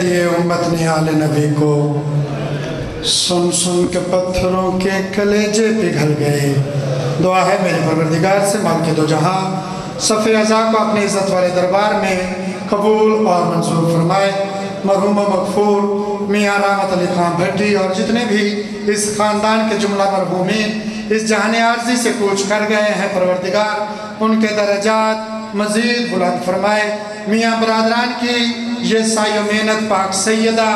دیے امت نے آل نبی کو سن سن کے پتھروں کے کلیجے پگھل گئے۔ دعا ہے میرے پروردگار سے مالک دو جہاں صف عزا کو اپنے عزت والے دربار میں قبول اور منظور فرمائے۔ مرحوم و مغفور میاں رحمت علی خان بھٹی اور جتنے بھی اس خاندان کے جملہ مرحومین اس جہان عارضی سے کوچ کر گئے ہیں، پروردگار ان کے درجات مزید بلند فرمائے۔ میاں برادران کی یہ سعی و محنت پاک سیدہ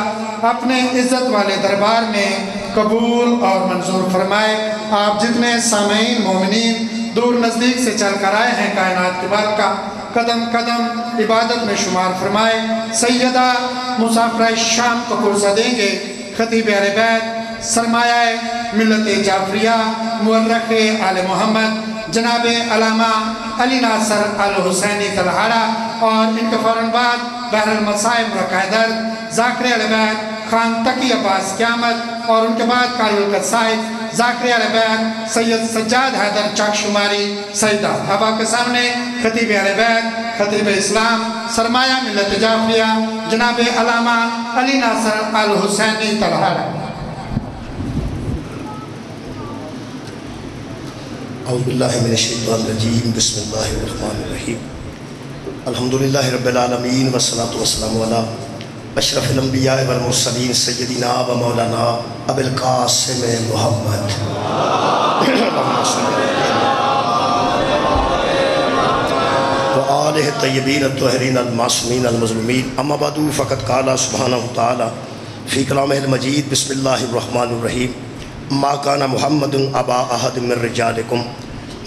اپنے عزت والے دربار میں قبول اور منظور فرمائے۔ آپ جتنے سامعین مومنین دور نزدیک سے چل کر آئے ہیں، کائنات کے بارکہ قدم قدم عبادت میں شمار فرمائے۔ سیدہ مسافرہ شام کو پرسہ دیں گے، خطیب اہل بیت، سرمایہ ملت جعفریہ، مورخ آل محمد جناب علامہ علی ناصر الحسینی تلہاڑہ، اور ان کے فوراً بعد بحر المصائب رقائدر ذاکر اہل بیت خان تقی عباس قیامت، اور ان کے بعد قاری القدس صاحب ذاکر اہل بیت سید سجاد حیدر چاک شماری سیدہ۔ اب آپ کے سامنے خطیب اہل بیت، خطیب اسلام، سرمایہ ملت جعفریہ جناب علامہ علی ناصر الحسینی تلہاڑہ۔ اعوذ باللہ من الشیطان الرجیم، بسم اللہ الرحمن الرحیم۔ الحمدللہ رب العالمین والصلاة والسلام علی اشرف الانبیاء والمرسلین سیدنا و مولانا ابی القاسم محمد وآلہ الطیبین الطاہرین المعصومین المظلومین، اما بعد فقد قال سبحانہ وتعالی فی کلامہ المجید، بسم اللہ الرحمن الرحیم۔ ما کان محمد ابا احد من رجالکم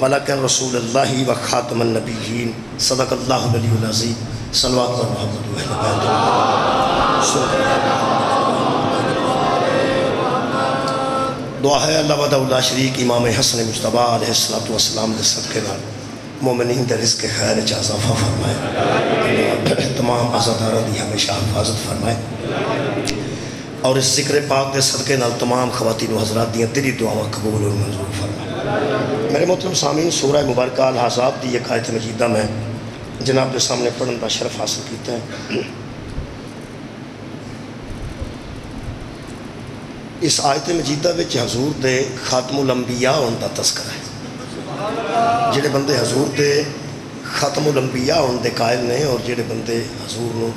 ولکن رسول اللہ و خاتم النبیین، صدق اللہ العلی العظیم۔ صلوات و محمد و اہل بیت۔ دعا ہے اللہ وحدہ لا شریک امام حسن مجتبیٰ علیہ السلام دے صدقے نال مومنین دے رزق خیر چا اضافہ فرمائے، تمام عزادارہ دی ہمیشہ حفاظت فرمائے، اور اس ذکر پاک دے صدقے نال تمام خواتین و حضرات دیاں دلی دعاواں قبول اور منظور فرمائے۔ میرے محترم سامعین، سورہ مبارکہ الحزاب دی ایک آیت مجیدہ میں جناب کے سامنے پڑھن کا شرف حاصل کیتا ہے۔ اس آیت مجیدہ وچ حضور دے خاتم الانبیاء ہون دا تذکرہ ہے۔ جڑے بندے حضور دے خاتم الانبیاء ہون دے قائل نے، اور جڑے بندے حضور نو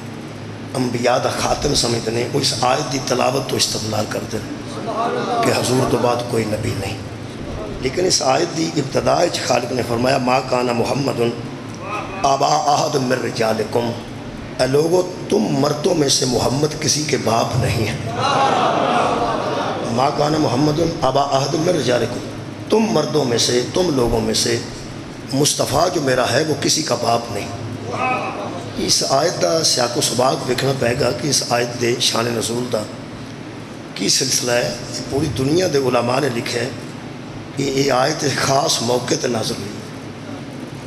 انبیاء دا خاتم سمجھتے ہیں، وہ اس آیت دی تلاوت تو استدلال کرتے ہیں کہ حضور تو بعد کوئی نبی نہیں۔ لیکن اس آیت دی ابتداء خالق نے فرمایا ما کان محمد ابا احد من رجالکم، اے لوگو تم مردوں میں سے محمد کسی کے باپ نہیں ہیں۔ ما کان محمد ابا احد من رجالکم، تم مردوں میں سے، تم لوگوں میں سے مصطفیٰ جو میرا ہے وہ کسی کا باپ نہیں۔ اس آیت دا سیاق و سباق دیکھنا پائے گا کہ اس آیت دے شان نزول دا کی سلسلہ ہے۔ یہ پوری دنیا دے علماء نے لکھا ہے کہ یہ آیت خاص موقع تے نازل ہوئی،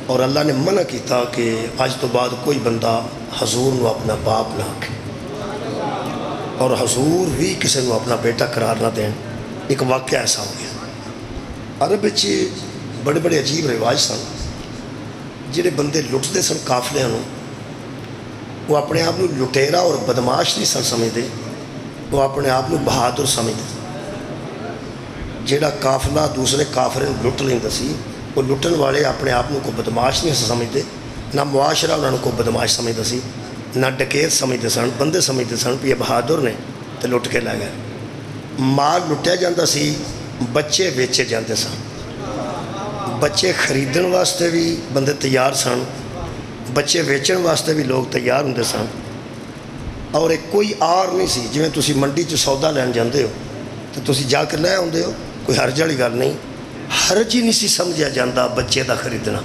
اور اللہ نے منع کیتا کہ آج تو بعد کوئی بندہ حضور نو اپنا باپ نہ آکھے، اور حضور بھی کسی نو اپنا بیٹا قرار نہ دیں۔ ایک واقعہ ایسا ہو گیا۔ عرب وچ بڑے بڑے عجیب رواج سن، جڑے بندے لٹتے سن قافلے نو، وہ اپنے آپ کو لٹیرا اور بدماش نہیں سن سمجھتے، وہ اپنے آپ کو بہادر سمجھتے۔ جیڑا قافلہ دوسرے کافرے لٹ لیندہ سی، وہ لٹن والے اپنے آپ کو بدماش نہیں سمجھتے، نہ معاشرہ انہوں کو بدماش سمجھتا سی، نہ ڈکیت سمجھتے سن، بندے سمجھتے سن کہ یہ بہادر نے تو لٹ کے لے گئے۔ مال لٹیا جاندہ سی، بچے بیچے جاندے سن، بچے خریدن واسطے بھی بندے تیار سن، بچے ویچن واسطے بھی لوگ تیار ہوندے سن، اور ایک کوئی آر نہیں سی۔ جویں تسی منڈی چ سودا لین جاندے ہو تو تسی جا کے لے آندے ہو، کوئی حرج والی گل نہیں۔ حرج ہی نہیں سی سمجھا جاندہ بچے دا خریدنا۔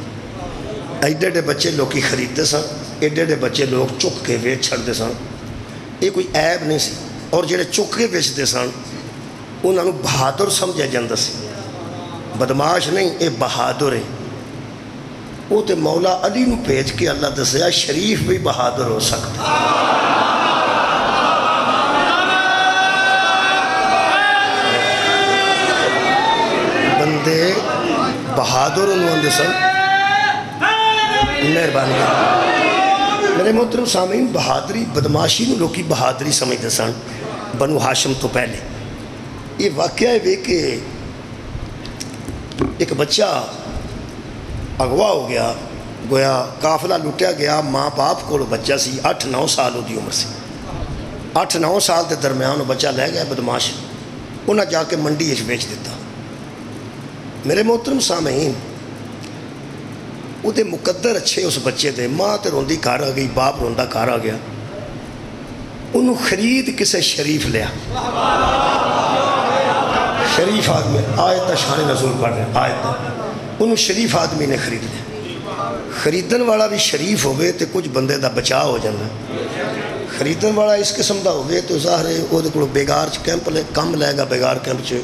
ایڈے ایڈے بچے لوکی خریدتے سن، ایڈے ایڈے بچے لوگ چک کے ویچ چھڑتے سن، یہ کوئی عیب نہیں سی۔ اور جڑے چک کے ویچتے سن انہوں نے بہادر سمجھا جاندہ سی، بدماش نہیں، یہ بہادر ہے۔ وہ تے مولا علی نو بھیج کے اللہ دسیا شریف بھی بہادر ہو سکتا۔ بندے بہادر انہوں نے سن، مہربانی میرے محترم سامعین، بہادری بدماشی نو لوکی بہادری سمجھتے سن بنو ہاشم تو پہلے۔ یہ واقعہ ہے کہ ایک بچہ اغوا ہو گیا، گویا قافلہ لٹیا گیا، ماں باپ کو بچہ سی 8-9 سال دی عمر سی، 8-9 سال کے درمیان وہ بچہ لے گیا بدماش، انہیں جا کے منڈی بیچ دیتا۔ میرے محترم سامعین، وہ دے مقدر اچھے اس بچے دے، ماں تے روندی گھر آ گئی، باپ روندا گھر آ گیا، انہوں خرید کسے شریف لیا، شریف آدمی، آیت شان نزول پڑھ رہے ہیں، آیت انہوں شریف آدمی نے خرید لیا۔ خریدن والا بھی شریف ہوئے تو کچھ بندے دا بچا ہو جانا، خریدن والا اس قسم دا ہوئے تو ظاہر ہے وہ دے کلو بیگار کیمپ لے کم لے گا، بیگار کیمپ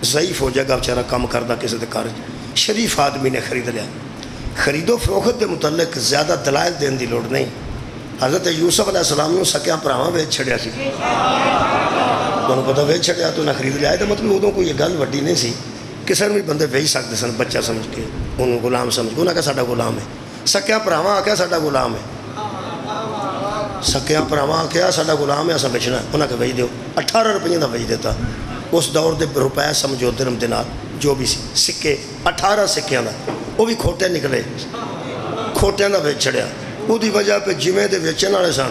ضعیف ہو جائے گا بچارہ کم کردہ کسی دے کار۔ شریف آدمی نے خرید لیا۔ خرید و فروخت دے متعلق زیادہ دلائل دین دی لوڑ نہیں۔ حضرت یوسف علیہ السلام نے سکیاں پراواں ویچ چھڑیا سی، انہوں پتہ ویچ چھڑیا تو انہیں خرید لیا ہے، تو مطلب ادوں کو یہ گل وڈی نہیں سی، کسی نے بھی بندے ویچ سکتے سن بچہ سمجھ کے، انہوں غلام سمجھ کے، انہوں نے کہا ساڈا غلام ہے۔ سکیاں پراواں آکھیا ساڈا غلام ہے، سکیاں پراواں آکھیا ساڈا غلام ہے، اساں بیچنا ہے، انہوں نے کہا ویچ دیو، 18 روپیے دا ویچ دیتا۔ اس دور دے روپے سمجھو درہم دینار جو بھی سی، سکے 18 سکیاں دا، وہ بھی کھوٹے نکلے، کھوٹیاں دا ویچ چھڑیا۔ وہ دی وجہ پہ جمعے دے ویچن والے سن،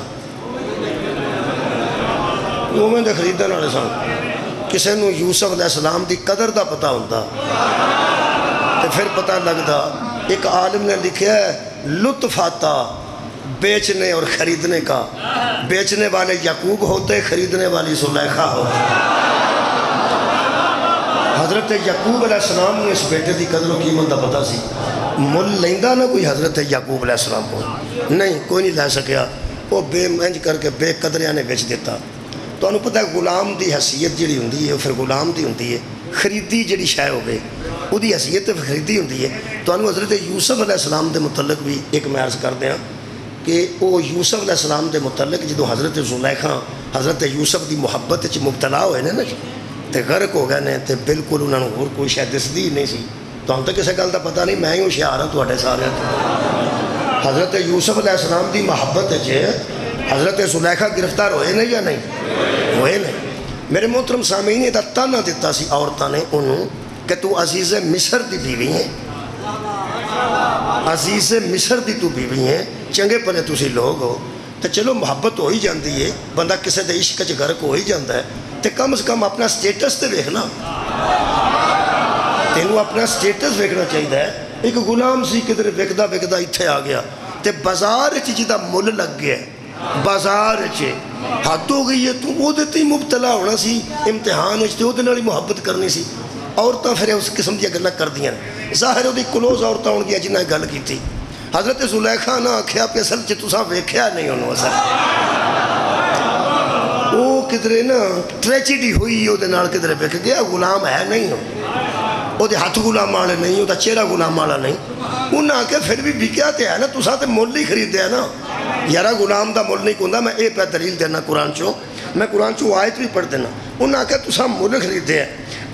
جمعے دے خریدن والے سن، کسی نو یوسف علیہ السلام دی قدر دا پتہ ہوتا تو پھر پتہ لگتا۔ ایک عالم نے لکھا ہے لطف آتا بیچنے اور خریدنے کا، بیچنے والے یعقوب ہوتے، خریدنے والی زلیخا ہوتے۔ حضرت یعقوب علیہ السلام نے اس بیٹے دی قدر و قیمت دا پتہ سی، مل لیندہ نہ کوئی حضرت یعقوب علیہ السلام کو، نہیں کوئی نہیں لے سکیا، وہ بے منج کر کے بے قدریاں نے بیچ دیتا۔ تو انہوں پتہ ہے غلام دی حیثیت جڑی ہوندی ہے، پھر غلام دی ہوندی ہے، خریدی جڑی شے ہوگی وہ دی حیثیت خریدی ہوندی ہے۔ تو انہوں حضرت یوسف علیہ السلام دے متعلق بھی ایک میں عرض کر دیا کہ وہ یوسف علیہ السلام دے متعلق جدو حضرت زلیخا حضرت یوسف دی محبت چ مبتلا ہوئے نا تے غرق ہو گئے نے، تے بالکل انہوں نے اور کوئی شاید دسدی نہیں سی۔ تو ہم تو کسی گل کا پتہ نہیں، میں ہی ہوشیار ہوں تواڈے سارے۔ حضرت یوسف علیہ السلام دی محبت حضرت زلیخا گرفتار ہوئے نہیں یا نہیں ہوئے نہیں۔ میرے محترم سامعین، یہ تانا دیتا سی عورتوں نے انہوں کہ تو عزیز مصر دی بیوی ہیں، عزیز مصر دی تو بیوی ہیں، چنگے پلے تسی لوگ ہو، تو چلو محبت ہو ہی جاندی ہے، بندہ کسی دے عشق چ غرق ہو ہی جاندہ ہے، تو کم از کم اپنا سٹیٹس تے دیکھنا، تینوں اپنا سٹیٹس دیکھنا چاہیے۔ ایک غلام سی کدھر وکدا وکدا اتھے آ گیا تے بازار چ جدا مل لگ گیا، بازار چ حد ہو گئی ہے، تو وہ دیتے ہی مبتلا ہونا سی امتحان تے وہ نال محبت کرنی سی۔ عورتاں پھر اس قسم دی گلاں کردیاں، ظاہر وہ کلوز عورتاں ہون گیا جنہیں گل کی۔ حضرت زلیخا نہ آکھیا پہ اصل چ تساں ویکھیا نہیں انہوں، اصل وہ کدھرے نا ٹریجڈی ہوئی، وہ نال کدھرے وک گیا، غلام ہے نہیں ہو، وہ ہاتھ غلام والا نہیں، وہ چہرہ غلام والا نہیں۔ انہیں آکھیا پھر بھی بکیا تے ہے نا، تساں تے مول ہی خریدیا نا، یارا غلام دا مول نہیں کوندا۔ میں اے پہ دلیل دینا قرآن چوں، میں قرآن چوں آیت بھی پڑھ دینا۔ انہیں آکھیا تساں مول خریدیا ہے،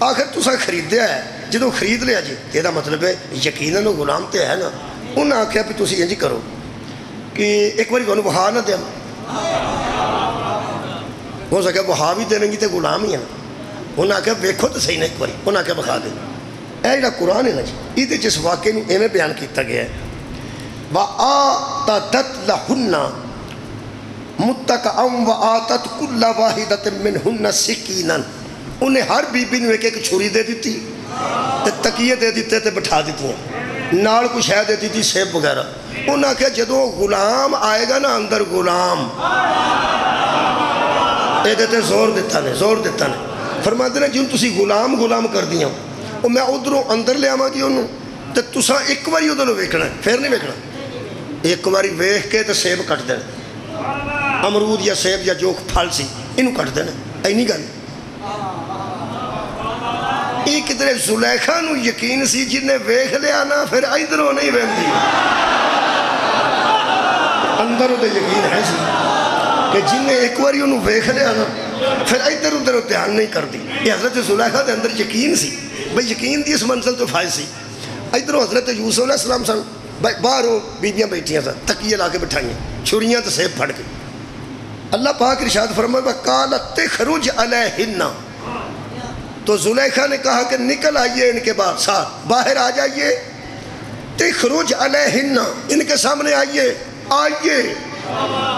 آخر تساں خریدیا ہے، جدوں خرید لیا جی یہ دا مطلب ہے یقیناً وہ غلام تے ہے نا۔ انہیں آکھیا بھی تسی انج کرو کہ ایک باری تمہیں وہا نہ دیا، ہو سکے وہا بھی دیں گی تو غلام ہی ہے نا۔ انہیں آکھیا ویکھو تو صحیح نا ایک باری، انہیں آکھیا بخا دیں۔ اے جڑا قرآن ہے نا جی، یہ جس واقعے نوں ایویں بیان کیتا گیا ہے، وَآتَتْ لَهُنَّ مُتَّكَأً وَآتَتْ كُلَّ وَاحِدَةٍ مِّنْهُنَّ سِكِينًا، انہیں ہر بی بی نوں ایک ایک چھری دے دیتی تے تکیے دے دیتے تے بٹھا دیتی ہیں، نال کوئی شے دے دیتی سیب وغیرہ۔ انہاں کہ جدوں غلام آئے گا نا اندر غلام، اے دیتے زور دیتا نے، زور دیتا نے، فرماتے ہیں جن تسی غلام غلام کر دیا وہ میں ادھروں اندر لے آواں گی انہوں تے تساں ایک باری ادھروں ویکھنا ہے، پھر نہیں ویکھنا، ایک باری ویکھ کے تے سیب کٹ دینا، امرود یا سیب یا جو پھل سی انہوں کٹ دینا، اینی گل۔ یہ کدھر زلیخا نو یقین سی جنہیں ویکھ لیا نا پھر ادھروں نہیں ویندی، اندر ادھر یقین ہے سی کہ جنہیں ایک باری انہوں ویکھ لیا نا پھر ادھر ادھر دھیان نہیں کر دی۔ یہ حضرت زلیخا دے اندر یقین سی، بھئی یقین دی اس منزل تو فائز سی۔ ادھروں حضرت یوسف علیہ السلام سن، باہروں بیبیاں بیٹھیاں سن، تکیے لا کے بٹھائیاں، چھریاں تو سیب پھڑ گئی. اللہ پاک ارشاد فرمائے وَقَالَتْ تَخْرُجْ عَلَيْهِنَّ، تو زلیخا نے کہا کہ نکل آئیے ان کے ساتھ، باہر آ جائیے. تخرج علیہن، ان کے سامنے آئیے.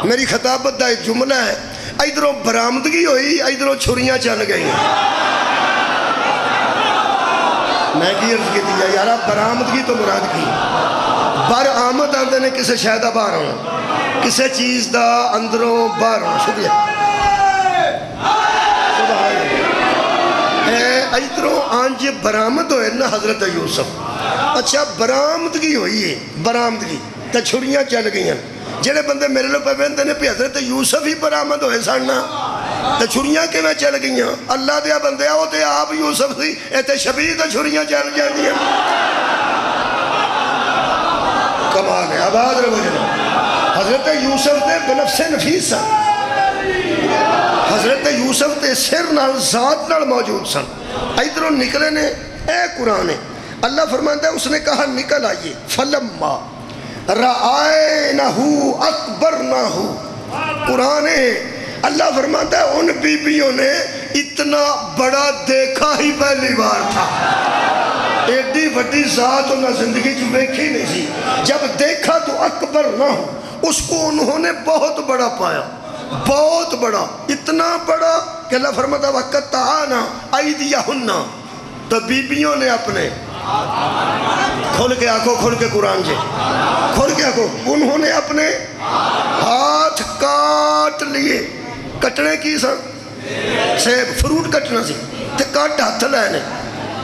میری خطابت دا ایک جملہ ہے، ادھروں برآمدگی ہوئی، ادھروں چھریاں چل گئی. میں کی عرض کی تھی یارا برآمدگی تو مراد کی برآمد آندے نے کسے شاید باہر ہونا، کسے چیز دا اندروں باہر ہونا. شکریہ. ادھروں آنج برآمد ہوئے نا حضرت یوسف. اچھا برآمدگی ہوئی ہے، برآمدگی تو چھریاں چل گئی ہیں. جڑے بندے میرے لوگ پہ بندے نے پہ حضرت یوسف ہی برآمد ہوئے ساننا تو چھریاں کے میں چل گئی ہیں. اللہ دیا بندے آؤ تے آپ یوسف سی ایتے شبیہ تو چھریاں چل جاتی ہیں. کمال ہے. آباد رہو جناب. حضرت یوسف تے بنفس نفیس سن، حضرت یوسف تے سر نال ذات نال موجود سن. ادھروں نکلے نے. اے قرآن ہے، اللہ فرماتا ہے اس نے کہا نکل آئیے. فلما رآئینہ اکبرنہ، قرآن ہے اللہ فرماتا ہے ان بیبیوں نے اتنا بڑا دیکھا ہی پہلی بار تھا. ایڈی وڈی ذات انہوں نے زندگی جو دیکھی نہیں سی. جب دیکھا تو اکبرنہ، اس کو انہوں نے بہت بڑا پایا، بہت بڑا، اتنا بڑا کہ اللہ فرماتا ہے وَقَطَّعْنَا أَيْدِيَهُنَّ، تو بیبیوں نے اپنے کھول کے آنکھوں، کھول کے قرآن جے کھول کے آنکھوں، انہوں نے اپنے ہاتھ کاٹ لیے. کٹنے کی سن سیب فروٹ کٹنا سی تے کٹ ہاتھ لینے.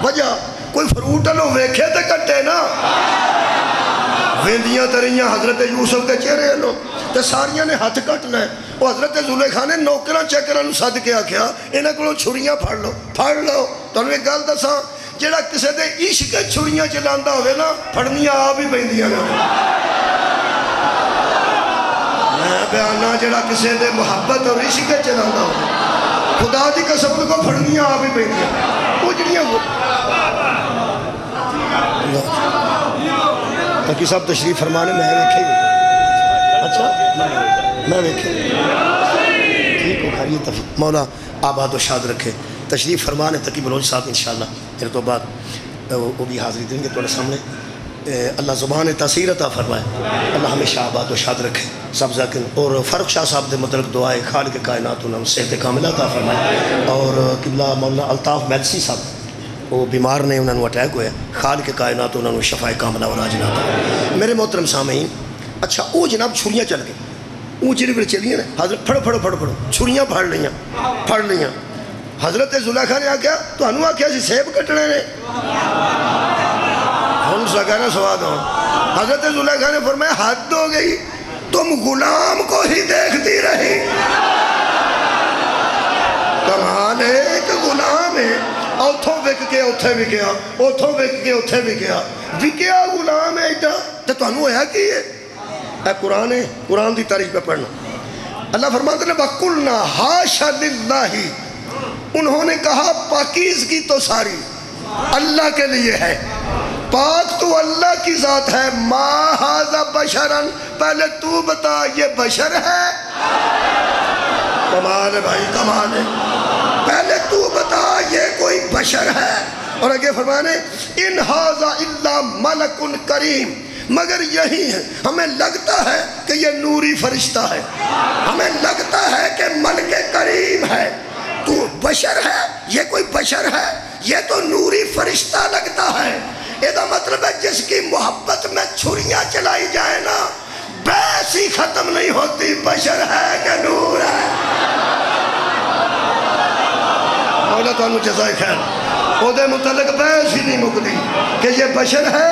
وجہ کوئی فروٹ لو ویکھے تے کٹے نا. ویندیاں تریاں حضرت یوسف کے چہرے لو تے ساریاں نے ہاتھ کٹ لے. وہ حضرت زلیخا نے نوکراں چکراں صد کے آکھیا انہاں کولوں چھریاں پھڑ لو پھڑ لو. تانوں ایک گل دساں، جڑا کسے دے عشق چھریاں چلاندا ہوئے نا پھڑنیاں آپ ہی پیندیاں نے. میں بیانہ جڑا کسے دے محبت اور عشق چلاندا ہوئے خدا دی قسم کو پھڑنیاں آپ ہی پیندیاں. وہ جڑیاں تاکہ صاحب تشریف فرمانے میں ویکھے گی. اچھا میں ویکھے ٹھیک ہو خیریت. مولا آباد و شاد رکھے. تشریف فرمانے تقی بلوچ صاحب انشاءاللہ میرے تو بعد وہ بھی حاضری دیں گے تھوڑے سامنے. اللہ زبان تاثیر عطا فرمائے، اللہ ہمیشہ آباد و شاد رکھے سب ذاکر. اور فرق شاہ صاحب دے متعلق دعائے خالق کائنات انہوں صحت کاملہ عطا فرمائے. اور قبلہ مولانا الطاف میلسی صاحب وہ بیمار نے، انہوں نے اٹیک ہوئے، خالق کائنات انہوں نے شفا کاملہ اور عاجلہ عطا. میرے محترم سامعین، اچھا وہ جناب چھریاں چل گئی، وہ جڑی بڑی چلیاں حضرت پھڑو پھڑو پھڑو پھڑو چھریاں پھڑ لیاں. حضرت زلیخا نے آکھیا تو انہوں آکھیا سی سیب کٹنے نے. ہم سکانا سواد ہوں. حضرت زلیخا نے فرمایا حد ہو گئی، تم غلام کو ہی دیکھتی رہی. کمال ہے کہ غلام ہے، اوتھوں وک کے اوتھے وکیا، اوتھوں وک کے اوتھے وکیا غلام ہے ایڈا. تو تانوں ہویا کی ہے؟ اے قرآن ہے، قرآن دی تاریخ پہ پڑھنا. اللہ فرماتے ہیں وَقُلْنَا حَاشَ لِلَّهِ، انہوں نے کہا پاکیزگی تو ساری اللہ کے لیے ہے، پاک تو اللہ کی ذات ہے. مَا هَذَا بَشَرًا، پہلے تو بتا یہ بشر ہے؟ کمال ہے بھائی، کمال ہے. پہلے تو بتا یہ کوئی بشر ہے. اور آگے فرمانے ان هَذَا إِلَّا مَلَكٌ کریم، مگر یہی ہے ہمیں لگتا ہے کہ یہ نوری فرشتہ ہے، ہمیں لگتا ہے کہ ملک کریم ہے. تو بشر ہے، یہ کوئی بشر ہے، یہ تو نوری فرشتہ لگتا ہے. یہ مطلب ہے جس کی محبت میں چھریاں چلائی جائے نا بحث ہی ختم نہیں ہوتی، بشر ہے کہ نور ہے. مولا تعالیٰ جزائے خیر. وہ دے متعلق بحث ہی نہیں مکتی کہ یہ بشر ہے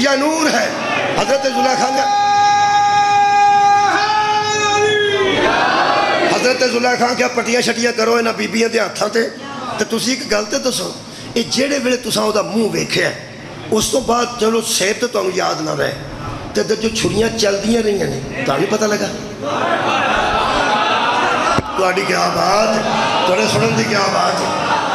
یا نور ہے. حضرت زلیخا نے حضرت زلیخا کیا پٹیاں شٹیاں کرو انہاں بیبیاں دے ہاتھاں تے تے تسی ایک گل تے دسو یہ جڑے ویلے تساں او دا منہ ویکھیا اس تو بعد چلو سیب تے تانوں یاد نہ رہے تے جو چھریاں چلدیاں رہیاں نے تانوں پتہ لگا تہاڈی کیا بات، تہاڈے سنن دی کیا بات.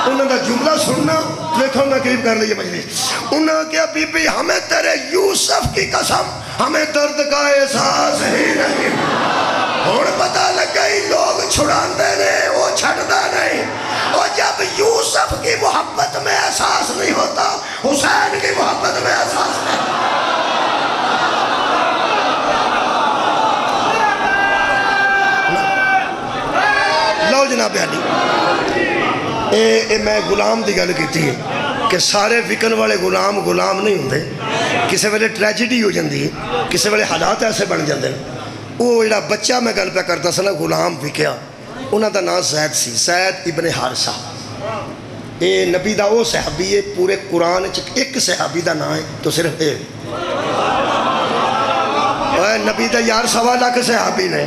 انہوں نے جملہ سننا دیکھو میں قریب کر لئیے مجلس. انہوں نے کہا بی بی ہمیں تیرے یوسف کی قسم ہمیں درد کا احساس ہی نہیں. ہوں پتہ لگ گئی لوگ چھڑاندے نے وہ چھڑدا نہیں. اور جب یوسف کی محبت میں احساس نہیں ہوتا حسین کی محبت میں احساس نہیں. لو جناب علی میں غلام دی گل کیتی ہے کہ سارے وکن والے غلام نہیں ہوندے. کسی ویلے ٹریجڈی ہو جاندی ہے, کسی ویلے حالات ایسے بن جاندے ہیں. وہ جڑا بچہ میں گل پہ کرتا سا نا غلام وکیا, انہاں دا نام زید سی, زید ابن حارثہ. اے نبی دا وہ صحابی ہے پورے قرآن ایک صحابی دا نام ہے تو صرف اے. نبی دا یار 1.25 لاکھ صحابی نے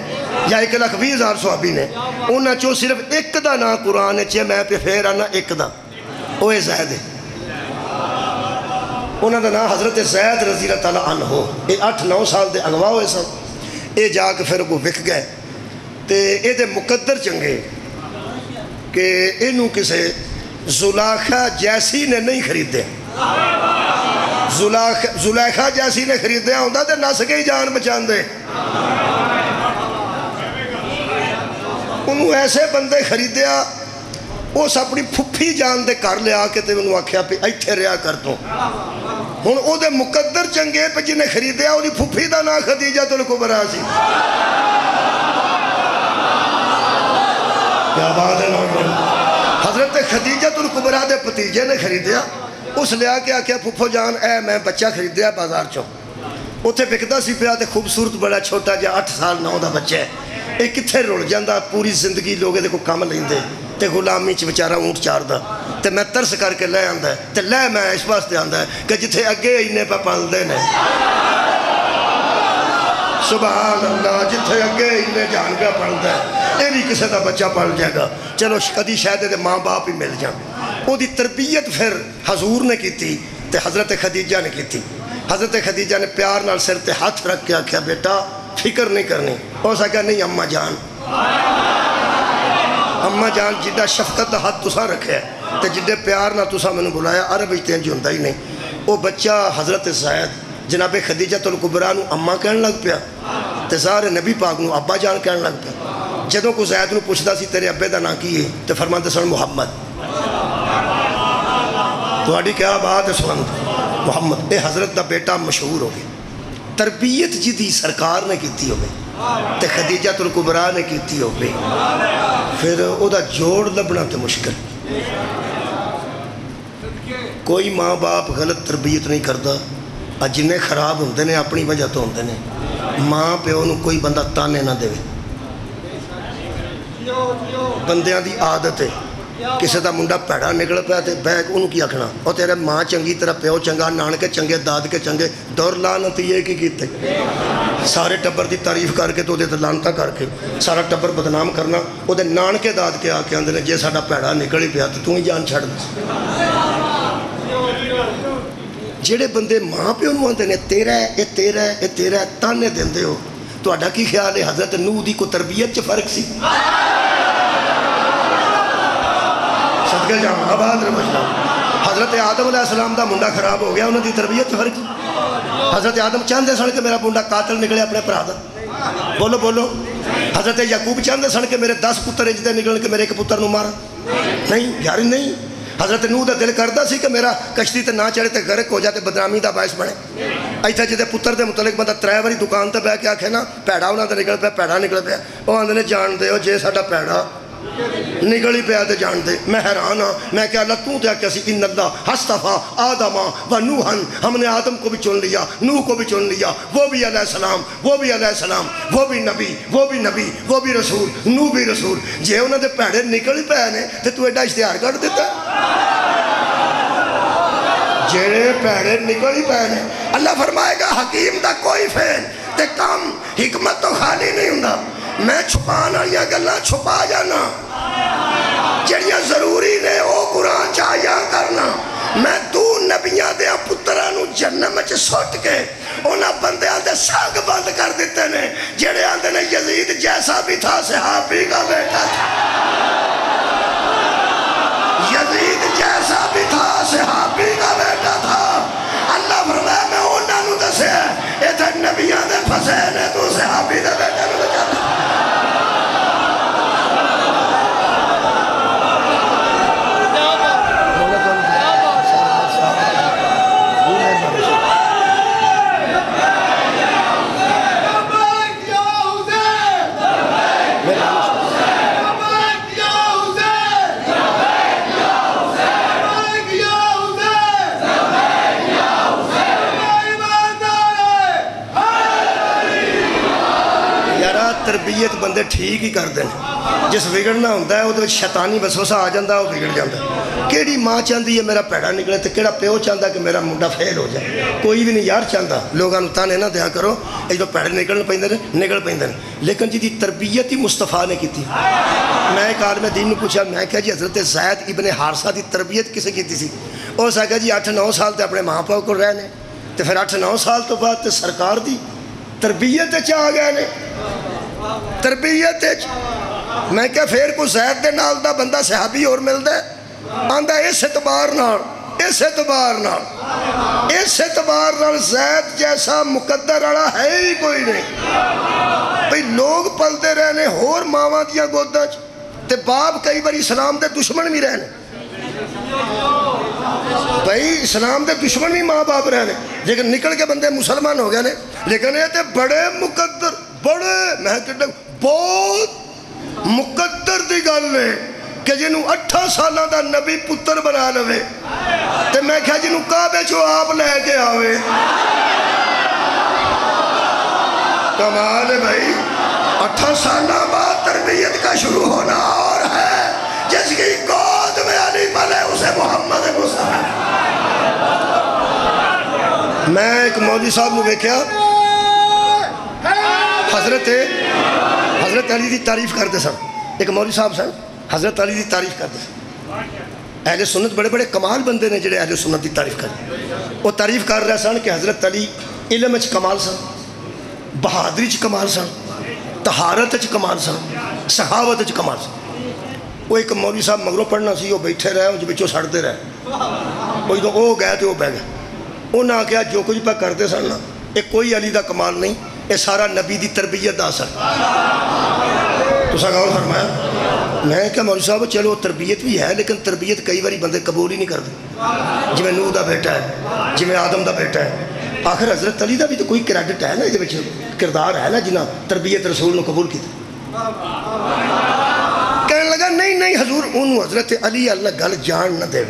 یا 1,20,000 صحابی نے, انہاں چوں صرف ایک دا نام قرآن ہے. میں پہ پھر آنا ایک دا, وہ زید ہے. انہاں دا نام حضرت زید رضی اللہ تعالیٰ عنہ. یہ 8-9 سال دے اغوا ہوئے سن. یہ جا کے پھر وہ وک گئے تے یہ دے مقدر چنگے کہ انہوں کسے زلیخا جیسی نے نہیں خریدے. زلیخا جیسی نے خریدے ہوندہ تے نس کے ہی جان بچان دے. انہوں ایسے بندے خریدیا اس اپنی پھپھی جان دے کر لیا کہ تے انہوں آکھیا پہ ایتھے ریا کر دوں. ہن او دے مقدر چنگے پہ جنہیں خریدیا انہی پھپھی دا نا خدیجہ الکبریٰ سی. کیا بات ہے نوجوان. حضرت خدیجہ الکبریٰ دے پتیجے نے خریدیا. اس لیا کہ آکھیا پھپھو جان اے میں بچہ خریدیا بازار چوں, اتھے بکدا سی پیا تے خوبصورت بڑا چھوٹا جا 8 سال 9 دا بچہ ہے. ایک کتھے رول جاندہ پوری زندگی لوگے دے کو کام لیندے تے غلامی چ بچارہ اونٹ چار دا تے میں ترس کر کے لے آندہ ہے تے لے میں اس واسطے آندہ ہے کہ جتھے اگے انہیں پہ پال دے نے. سبحان اللہ, جتھے اگے انہیں جان پہ پال دے یہ بھی کسی دا بچہ پال جائے گا. چلو کدی شاید دے ماں باپ ہی مل جائیں. وہ دی تربیت پھر حضور نے کی تھی تے حضرت خدیجہ نے کی تھی. حضرت خدیجہ نے پیار نال سر تے ہاتھ رکھ کے آکھیا بیٹا فکر نہیں کرنی. اور اسا کہا نہیں اماں جان, اماں جان جدہ شفقت دا ہاتھ تسا رکھے ہے تے جدے پیار نہ تسا میں نے بلایا عرب اجتین جو ہندہ ہی نہیں. وہ بچہ حضرت زید جناب خدیجہ الکبریٰ نو اماں کہنے لگ پیا تے ظاہر نبی پاک نو ابا جان کہنے لگ پیا. جدوں کو زید نو پوچھدا سی تیرے ابے دا نا کی ہے تے فرماندے سن محمد. تہاڈی کیا بات ہے سن محمد. اے حضرت دا بیٹا مشہور ہو گیا. تربیت جدی سرکار نے کیتی ہو گئی تے خدیجہ الکبریٰ نے کیتی ہو گئی. پھر او دا جوڑ لبنا تے مشکل. کوئی ماں باپ غلط تربیت نہیں کرتا. جنہیں خراب ہوندے نے اپنی وجہ تو ہوندے نے. ماں پیو نو کوئی بندہ تانے نہ دے. بندیاں دی عادت ہے کسی دا منڈا پیڑا نکل پیا تے بیگ انہوں کی آکھنا اور تیرے ماں چنگی طرح پیو چنگا نانکے چنگے داد کے چنگے دور لانتی یہ کی کیتے سارے ٹبر دی تعریف کر کے تو دے لانتا کر کے سارا ٹبر بدنام کرنا وہ دے نانکے داد کے آکے اندر جے ساڑا پیڑا نکل ہی پیا تو ہی جان چھڑ دے. جیڑے بندے ماں پہ انہوں آندے نے تیرا ہے اے تیرا ہے اے تیرا ہے تانے دیں دے ہو تو اڈا کی خیال ہے حضرت نوح دی کو تربیت چ فرق سی. صدقہ جاؤں آباد رمجھنا. حضرت آدم علیہ السلام دا منڈا خراب ہو گیا انہوں دی تربیت فرق سی. حضرت آدم چاندے سن کے میرا منڈا قاتل نکلے اپنے پرا دا. بولو بولو. حضرت یعقوب چاندے سن کے میرے 10 پتر اجدے نکلن کے میرے ایک پتر نو مارا نہیں یاری نہیں. حضرت نوح دا دل کردا سی کہ میرا کشتی تے نہ چڑھے تے غرق ہو جاتے بدنامی دا باعث بنے. ایتھے جدے پتر دے متعلق بندہ 3 واری دکان تے بیٹھ کے آکھے نا پیڑا انہاں تے نکل پیا پیڑا نکل پیا او آندے نے جان دے او جے ساڈا پیڑا نکل ہی پیا تے جان دے. میں حیران ہاں میں کہ اللہ تو تے آکھیا سی ان اللہ اصطفیٰ آدم و نوحا. ہم نے آدم کو بھی چن لیا نوح کو بھی چن لیا وہ بھی علیہ السلام وہ بھی علیہ السلام وہ بھی نبی وہ بھی نبی وہ بھی رسول نوح بھی رسول. جے انہاں دے پیڑے نکل ہی پیا نے تے تو ایڈا اشتہار کر دیتا. جیڑے پیڑے نکل ہی پہ نے اللہ فرمائے گا حکیم دا کوئی فین تے کام حکمت تو خالی نہیں ہوندہ. میں چھپان آیا گلہ چھپا جانا جڑیاں ضروری نے او قرآن چاہیا کرنا. میں تو نبیاں دیا پترانو جنم چ سٹ کے انہاں بندیاں دے سانگ بند کر دیتے نے جڑے آندے نے یزید جیسا بھی تھا صحابی کا بیٹا تھا. یزید جیسا بھی تھا صحابی کا بیٹا تھا. اللہ فرمایا میں انہاں نو دسے اے تے نبی حسین ہے تو صحابی دا بیٹا نہ بچا دے. تربیت بندے ٹھیک ہی کر دیں. جس بگڑنا ہوتا ہے وہ شیطانی وسوسہ آ جاتا ہے وہ بگڑ جاتا ہے. کیڑی ماں چاہتی ہے میرا پیڑا نکلے تو کیڑا پیو چاہتا کہ میرا منڈا فیل ہو جائے. کوئی بھی نہیں یار چاہتا. لوگوں نے تانے نہ دیا کرو جو پیڑے نکل پہ لیکن جی تربیت ہی مصطفیٰ نے کی. میں ایک عالم دین نے پوچھا, میں کہا جی حضرت زید ابن حارثہ دی تربیت کسے کی تھی؟ اس کہا جی 8-9 سال تے اپنے ماں باپ کو رہنے تو پھر 8-9 سال تو بعد تے سرکار دی تربیت آ گئے نے. تربیت میں کہا پھر کوئی زید دے نال دا بندہ صحابی اور ملتا ہے آندہ اس اعتبار نال زید جیسا مقدر والا ہے ہی کوئی نہیں. بھئی لوگ پلتے رہنے ہور ماواں دیاں گوداں تے باپ کئی بار اسلام دے دشمن بھی رہنے. بھئی اسلام دے دشمن بھی ماں باپ رہنے لیکن نکل کے بندے مسلمان ہو گئے نے. لیکن یہ تے بڑے مقدر میں کہتا بہت مقدر دی گل ہے کہ جنہوں 8 سالہ دا نبی پتر بنا لوے تے میں کہا جنہوں کعبے چو آپ لے کے آوے. کمال ہے بھائی. 8 سالہ بعد تربیت کا شروع ہونا اور ہے جس کی گود میں علی پلے اسے محمد مصطفیٰ. میں ایک مولوی صاحب نے دیکھا حضرت علی دی تعریف کرتے سن. ایک مولوی صاحب سن حضرت علی دی تعریف کرتے سن. اہل سنت بڑے بڑے کمال بندے نے جڑے اہل سنت دی تعریف کرتے. وہ تعریف کر رہے سن کہ حضرت علی علم وچ کمال سن, بہادری چ کمال سن, طہارت چ کمال سن, سخاوت چ کمال سن. وہ ایک مولوی صاحب مگروں پڑھنا سی, وہ بیٹھے رہے جو بچوں سڑتے رہے. وہ جدوں وہ گئے تو وہ بہ گئے. انہاں کہا جو کچھ پہ کرتے سن نا یہ کوئی علی دا کمال نہیں, یہ سارا نبی دی تربیت دا اثر. تو سا غور فرمایا. میں کہا مولوی صاحب چلو تربیت بھی ہے لیکن تربیت کئی باری بندے قبول ہی نہیں کرتے. جی میں نوح دا بیٹا ہے, جی میں آدم دا بیٹا ہے. آخر حضرت علی دا بھی تو کوئی کریڈٹ ہے نا, یہ کردار ہے نا جنہاں تربیت رسول نے قبول کی. کہنے لگا نہیں حضور انہوں حضرت علی اللہ گل جان نہ دے.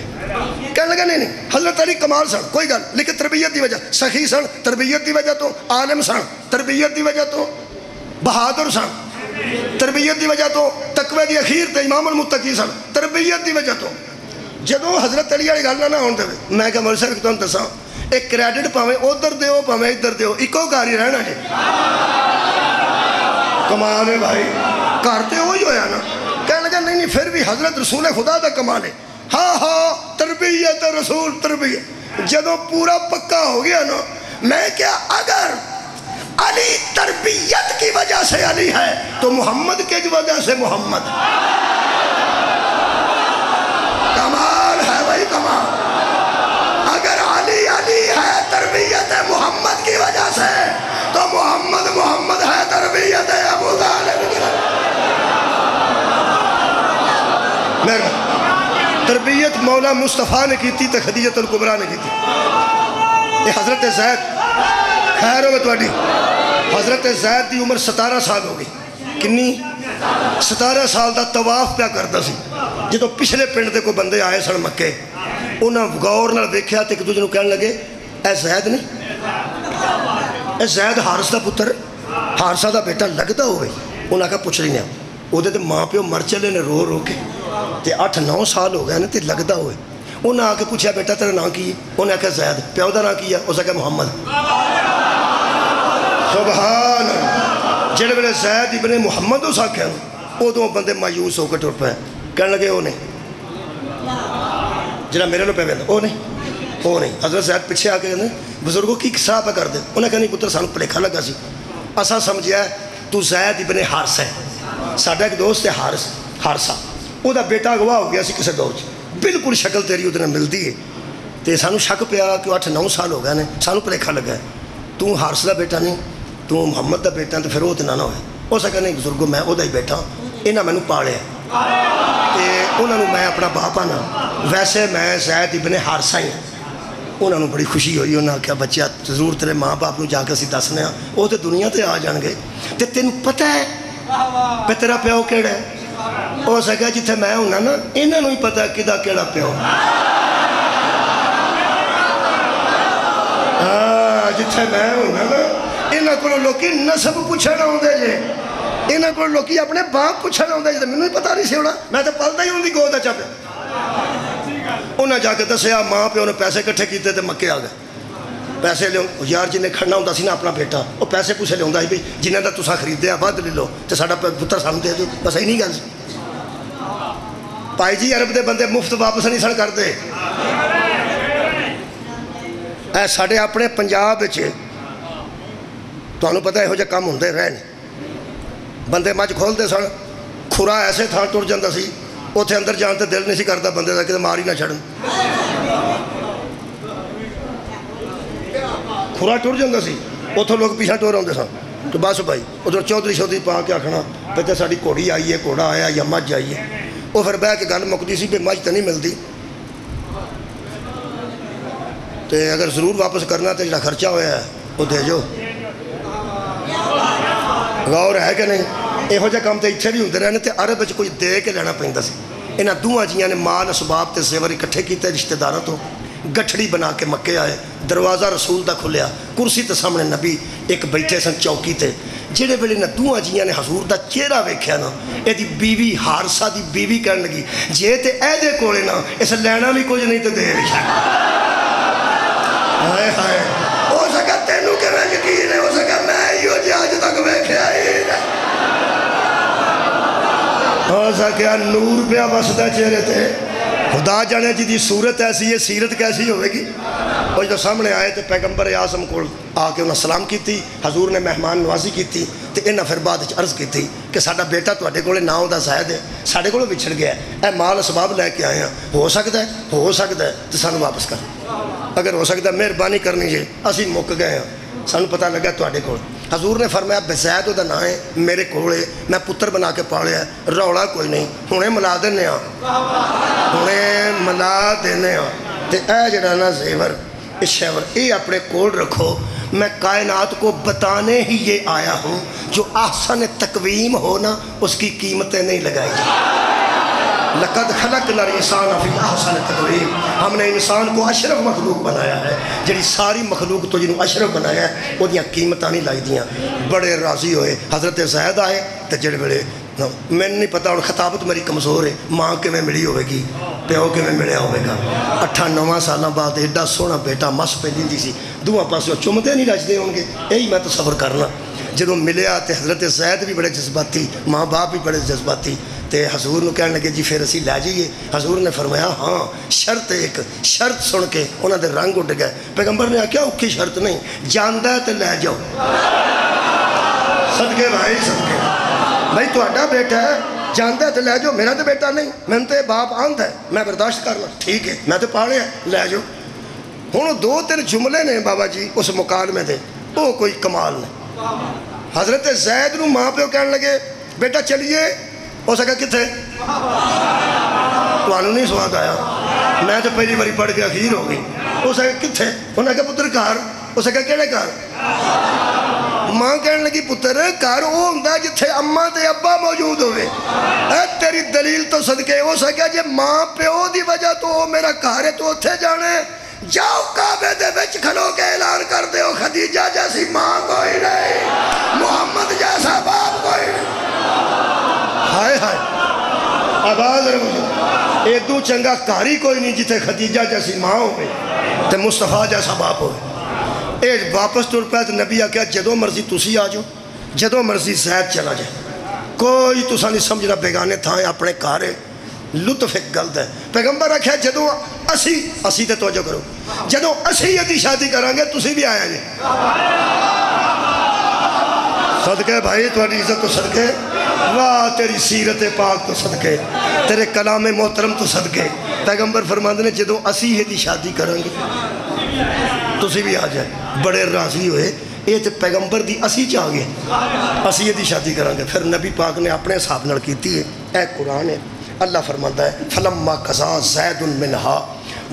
کہنے لگا نہیں حضرت علی کمال سن کوئی گل لیکن تربیت دی وجہ سخی سن, تربیت دی وجہ تو عالم سن, تربیت دی وجہ تو بہادر سن, تربیت دی وجہ تو تقوی دی اخیر تے امام المتقی سن, تربیت دی وجہ تو جدوں حضرت علی والی گل نہ ہون دے. میں کہ مولوی صاحب تمہیں دساں ایک کریڈٹ پاویں ادھر دیو پاویں ادھر دیو اکو گھر ہی رہنا ہے. کمال ہے بھائی, گھر تے وہی ہویا نا. کہنے لگا نہیں پھر بھی حضرت رسول خدا دا کمال ہے. ہاں تربیت رسول تربیت جدوں پورا پکا ہو گیا نا. میں کیا اگر علی تربیت کی وجہ سے علی ہے تو محمد کی وجہ سے محمد. کمال ہے بھائی کمال. اگر علی ہے تربیت محمد کی وجہ سے تو محمد ہے تربیت ابو طالب کی وجہ سے. تربیت مولا مصطفیٰ نے کی تھی تو خدیجۃ الکبریٰ نے کی تھی. یہ حضرت زید خیر ہوگا تواڈی. حضرت زید دی عمر 17 سال ہو گئی. کنی 17 سال دا طواف پیا کرتا سی. جدو پچھلے پنڈ دے کوئی بندے آئے سن مکے انہاں غور نال ویکھیا تے ایک دوسرے نوں کہن لگے اے زید نہیں, اے زید حارث دا پتر, حارثہ دا بیٹا لگدا ہوئے. انہاں کہا پوچھ لینے وہ تے ماں پیو مر چلے نے رو رو کے تے 8-9 سال ہو گئے نا تے لگدا ہوئے. انہاں آ کے پوچھا بیٹا تیرا نام کی ہے؟ انہاں کہا زید. پیو دا نام کی ہے؟ اس نے کہا محمد. سبحان جڑے ویلے زید ابن محمد اس آکھیا ادوں بندے مایوس ہو کے ٹر پے. کہنے لگے وہ نہیں جڑا میرے لو پہ ویندا وہ نہیں. حضرت زید پیچھے آ کے کہندے بزرگوں کی قصہ پہ کر دے. انہیں کہا نہیں پتر سانو بھلیکھا لگا سی, اساں سمجھیا تو زید ابن حارثہ ہے. ساڈا ایک دوست ہے حارثہ, وہ دا بیٹا اغوا ہو گیا سی کسے دور چ, بالکل شکل تیری ادھر ملتی ہے. تے سانو شک پیا کہ 8-9 سال ہو گئے نے, سانو بھلیکھا لگا ہے تو حارث دا بیٹا نہیں. تو محمد دا بیٹا تو پھر وہ تو نہ ہوئے. اس آخیا نہیں بزرگو میں وہ ہی بیٹھا, یہاں مینوں پالیا تے انہوں میں اپنا باپ آنا. ویسے میں زید ابن حارثہ ہی ہوں. انہوں نے بڑی خوشی ہوئی. انہوں نے کہا بچہ ضرور تیرے ماں باپ جا کے اسی دسنے ہاں, وہ تو دنیا تے آ جان گے. تے تینوں پتہ ہے کہ تیرا پیو کیڑا ہے؟ ہو سکیا جتھے میں ہونا نا انہوں نے ہی پتہ ہے کدا کیڑا پیو. ہاں جتھے میں ہونا نا یہاں کو لوگ نسب پوچھنا آتے جے, یہاں کو لوگ اپنے باپ پوچھنا آتے جے. مینوں ہی پتہ نہیں سی ہونا, میں تو پلدا ہی ان کی گود چا پیا. انہیں جا کے دسیا ماں پیو نے پیسے کٹھے کیتے تے مکے آ گئے. پیسے لیا یار جنہیں کھڑنا ہوتا سی نا اپنا بیٹا وہ پیسے پوسے لیا بھائی جنہیں کا تسا خریدیا ود لے لو تو ساڈا پتر سانوں دے دو. بس یہ نہیں گل سی. بھائی جی عرب دے بندے مفت واپس نہیں سن کرتے. اے ساڈے اپنے پنجاب تمہیں پتہ یہو جہ کام ہوندے رہے نے. بندے مجھ کھولتے سن, کھرا ایسے تھان ٹر جاتا سی, اتنے اندر جان تے دل نہیں سی کرتا بندے کا کہ مار ہی نہ چھڑن. کھرا ٹر جاتا سی, اتوں لوگ پیچھا ٹور آتے سن. تو بس بھائی ادھر چودھری شودھری پا کے آخنا پہ ساری گھوڑی آئی ہے, گھوڑا آیا یا مجھ آئی ہے. وہ پھر بہ کے گل مکتی سی بھی مجھ تو نہیں ملتی, تو اگر ضرور واپس کرنا تو جڑا خرچہ ہوا ہے وہ دے جو. غور ہے کہ نہیں؟ یہو جہ کام تو اتنے بھی ہوتے رہنے. تو عرب کوئی دے کے لینا پہنتا سی. یہاں دونوں جیاں نے مال اسباب تے زیور اکٹھے کیتے رشتہ داراں تو, گٹھڑی بنا کے مکے آئے. دروازہ رسول دا کھلیا, کرسی تے سامنے نبی ایک بیٹھے سن چوکی تے. جہے ویلے نہ دونوں جیاں نے حضور دا چہرہ ویکھیا نا, یہ بیوی حارثہ دی بیوی کہن لگی جے تے اے دے کولے نا اس لینا بھی کچھ نہیں تو دے رکھا. ہائے ہائے, ہو سکا تینوں کہ میں یقین ہے, ہو سکا میں ہی ہو جی آج تک ویکھیا ہی ہو سکیا نور پیا وسدا چہرے تے. خدا جانے جی دی صورت ایسی ہے, سیرت کیسی ہوئے گی. اور جو سامنے آئے تو پیغمبر اعظم کو آ کے انہیں سلام کیتی. حضور نے مہمان نوازی کیتی. تو انہیں پھر بعد عرض کیتی کہ ساڈا بیٹا تواڈے کولے نہ ہوندا زید ہے, ساڈے کولے وچھڑ گیا ہے, اے مال اسباب لے کے آئے ہیں, ہو سکتا ہے تو سانوں واپس کر. اگر ہو سکتا ہے مہربانی کرنی جی, اسی مک گئے ہیں, سانوں پتہ لگا تواڈے کول. حضور نے فرمایا زید وہ نام ہے, میرے کولے, میں پتر بنا کے پالیا, رولا کوئی نہیں, ہنے ملا دینے ہاں, ہنے ملا دینے ہاں. تے اے جڑا نا زیور شیور یہ اپنے کول رکھو, میں کائنات کو بتانے ہی یہ آیا ہوں, جو احسن تقویم ہونا اس کی قیمتیں نہیں لگائی جائیں. لقد خلقنا الانسان فی احسن تقویم, ہم نے انسان کو اشرف مخلوق بنایا ہے. جڑی ساری مخلوق تو جنہوں اشرف بنایا ہے وہ دیاں قیمتاں نہیں لائی دیاں. بڑے راضی ہوئے. حضرت زید آئے تو جڑے بڑے میں نہیں پتا ہوں, خطابت میری کمزور ہے, ماں کے میں ملی ہوئے گی, پیو کے میں ملیا ہوئے گا. 8-9 سالوں بعد ایڈا سونا بیٹا مس پہ دیندی سی, دواں پاسوں چمتے نہیں رجدے ہوں گے. یہی میں تصور کرنا. جدوں ملیا تو حضرت زید بھی بڑے جذباتی, ماں باپ بھی بڑے جذباتی. تے حضور نے کہنے لگے جی پھر اسی لے جائیے. حضور نے فرمایا ہاں شرط, ایک شرط سن کے انہوں نے رنگ اٹھ گئے. پیغمبر نے کیا اوکھی شرط نہیں, جاندا ہے تو لے جاؤ. صدقے بھائی صدقے, بھائی تہاڈا بیٹا ہے, جاندا ہے تو لے جاؤ. میرا تو بیٹا نہیں, میں تو باپ آندا ہے, میں برداشت کرنا, ٹھیک ہے میں تو پالیا, لے جاؤ. ہوں 2-3 جملے نے بابا جی اس مکالمے دے, وہ کوئی کمال نہیں. حضرت زید نو ماں پیو کہنے لگے بیٹا چلیے. ہو سکا کتنے تمہوں نہیں سواد آیا, میں تو پہلی باری پڑھ کے اخیر ہو گئی. ہو سکا کتنے, انہیں کہا پتر گھر. ہو سکا کہڑے گھر؟ ماں کہنے لگی پتر گھر وہ ہوتا جتھے اماں تے ابا موجود ہوئے. اے تیری دلیل تو صدقے. ہو سکا جی ماں پیو دی وجہ تو وہ میرا گھر ہے تو اتھے جانے, جاؤ کعبے دے وچ کھلو کے اعلان کر دے ہو خدیجہ جیسی ماں کوئی نہیں, محمد جیسا باپ کوئی نہیں. ہائے ہائے آواز رہو, ایدو چنگا کاری کوئی نہیں جتے خدیجہ جیسی ماں ہوئے تے مصطفیٰ جیسا باپ ہوئے. اے واپس ٹر پہ تو نبی آکھیا جدو مرضی تسی آ جاؤ, جدو مرضی زید چلا جائے, کوئی تسا نہیں سمجھنا بیگانے تھائیں اپنے کارے. لطف ایک گلد ہے. پیغمبر آکھیا جدو اسی تے توجہ کرو, جدو اسی یدی شادی کرانگے تسی بھی آیا جائے. صدقے بھائی تھوڑی عزت تو صدقے, واہ تیری سیرت پاک تو صدقے, تیرے کلام محترم تو صدقے. پیغمبر فرماندے نے جدو اسی ہی دی شادی کریں گے تسی بھی آ جائے. بڑے راضی ہوئے. یہ تو پیغمبر دی اسی چاہ گئے اسی یہ دی شادی کریں گے. پھر نبی پاک نے اپنے حساب نال کیتی ہے. اے قرآن ہے. اللہ فرماتا ہے فلما قضا زید منها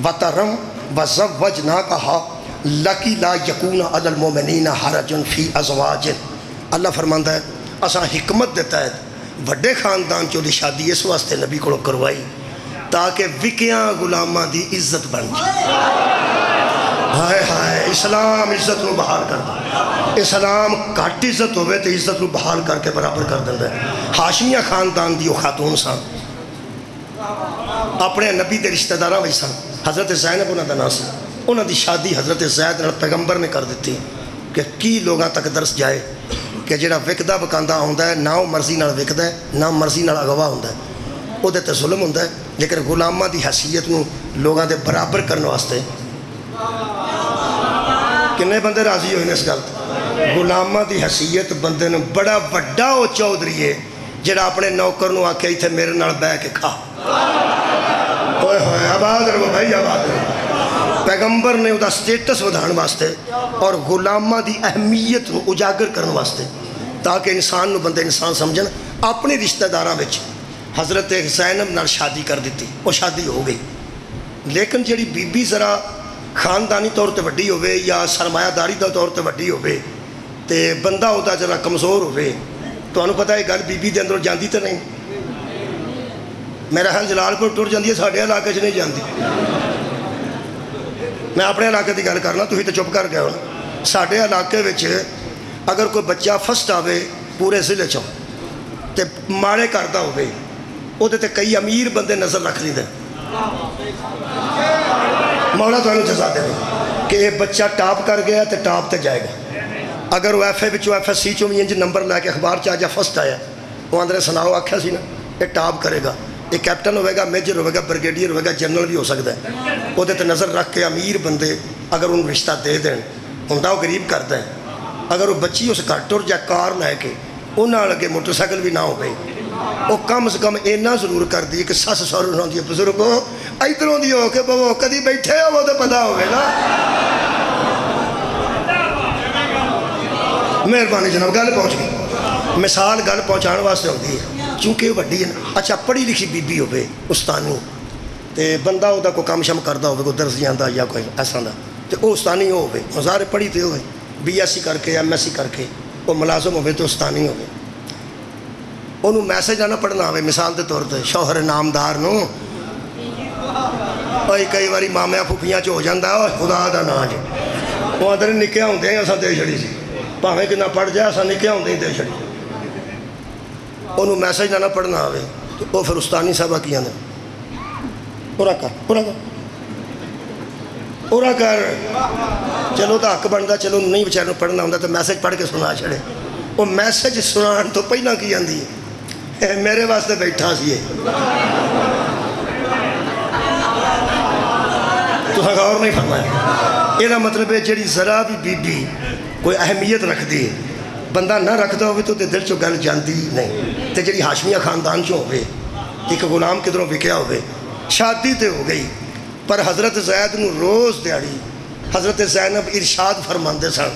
وطرا وزوجناکها لکی لا یکون علی المؤمنین حرج فی ازواج. اللہ فرماتا ہے اساں حکمت دیتا ہے وڈے خاندان چوں دی شادی اس واسطے نبی کو کروائی تاکہ وکیاں غلاماں دی عزت بن جائے. ہائے ہائے اسلام عزت نو بحال کرتا. اسلام گھٹ عزت ہوئے تو عزت نو بحال کر کے برابر کر دیتا ہے. ہاشمیہ خاندان دی وہ خاتون سان اپنے نبی دے رشتہ داراں وچ سن. حضرت زینب انہاں دا نام سی. انہاں دی شادی حضرت زید نال پیغمبر نے کر دیتی کہ کی لوگاں تک درس جائے کہ جڑا وکدا بکاندا ہوندا ہے نہ وہ مرضی نال وکدا ہے نہ مرضی نال اغوا ہوندا ہے. وہ تے ظلم ہوندا ہے. لیکن غلاماں دی حیثیت نو لوگاں دے برابر کرنے واسطے کنے بندے راضی ہوئے اس گل تے؟ غلاماں دی حیثیت بندے نے بڑا وڈا او چودھری ہے جڑا اپنے نوکر نو آکھے ایتھے میرے نال بیٹھ کے کھا. اوئے ہوئے آباد رہو بھائی آباد رہو. پیغمبر نے وہ سٹیٹس ودھان واسطے اور غلاماں دی اہمیت نو اجاگر کرنے واسطے تاکہ انسان نو بندے انسان سمجھن اپنی رشتہ داراں وچ حضرت زینب نال شادی کر دیتی. وہ شادی ہو گئی. لیکن جڑی بی بی ذرا خاندانی طور تے وڈی ہوئے یا سرمایہ داری دا طور تے وڈی ہوئے تے بندہ ہوتا ذرا کمزور ہوئے تو انہوں پتہ ہے گل بی بی دے اندر جاندی تے نہیں. میرا خیال جلال پور ٹر جاندی ہے ساڈے علاقے چ نہیں جاندی. میں اپنے علاقے دی گل کرنا تسی تے چپ کر گئے ہو. ساڈے علاقے وچ اگر کوئی بچہ فسٹ آوے پورے ضلع چوں تے ماڑے کردا ہوئے وہ تے کئی امیر بندے نظر رکھ لیندے مولا تو انہوں جزا دے کہ یہ بچہ ٹاپ کر گیا تو ٹاپ تے جائے گا. اگر وہ ایف اے بچوں ایف ایس سی چوں بھی انج نمبر لے کے اخبار چاہ جا فسٹ آیا وہ اندرے سناؤ آکھیا سی نا یہ ٹاپ کرے گا. یہ کیپٹن ہوئے گا میجر ہوئے گا بریگیڈیئر ہوئے گا جنرل بھی ہو سکتا ہے. وہ تے نظر رکھ کے امیر بندے اگر انہوں رشتہ دے دیں ہوندا وہ غریب کرتا ہے. اگر وہ بچی اس گھر ٹر جائے کار لے کے انہاں لگے موٹر سائیکل بھی نہ ہو گئی وہ کم سے کم اینا ضرور کر دی کہ سس سور نہ دی بزرگوں ادھروں دی ہو کے بابا کدی بیٹھے ہو وہ تو پتہ ہوئے نا. مہربانی جناب گل پہنچ گئی. مثال گل پہنچان واسطے ہوتی ہے چونکہ وڈی ہے نا. اچھا پڑھی لکھی بی بی ہوئے استانی تے بندہ وہ کوئی کام شم کرتا ہوئے کوئی درس جانا یا کوئی ایسا دا تے وہ استانی ہوئے مزار پڑھی تے ہوئے بی ایس سی کر کے ایم ایس سی کر کے وہ ملازم ہوئے تو استانی ہوئے. انہوں میسج نہ پڑھنا ہوئے مثال دے طور تے شوہر نامدار نو کئی باری مامیا پھوپیاں چ ہو جاتا ہے خدا دا نا جی وہ اندر نکیا ہوندے ہیں اساں دے چھڑی سی بھاویں کتنا پڑھ جائے اساں نکیا ہوندے ہی دے چھڑی. انہوں میسج نہ پڑھنا ہوئے تو وہ پھر استانی صاحبہ کیا نے پورا کر چلو تو حق بنتا چلو نہیں بچارے پڑھنا ہوتا تو میسج پڑھ کے سنا چھڑے. وہ میسج سنان تو پہلا کی آندی ہے میرے واسطے بیٹھا سی ہے تو غور نہیں فرمایا. یہ مطلب ہے جڑی ذرا بھی بی بی کوئی اہمیت رکھ دی بندہ نہ رکھتا ہوئے تو دل چو گل جاندی نہیں. تے جڑی ہاشمیہ خاندان چوں ہوئے ایک غلام کدھروں وکیا ہوئے شادی تے ہو گئی پر حضرت زید نو روز دیاڑی حضرت زینب ارشاد فرماندے سن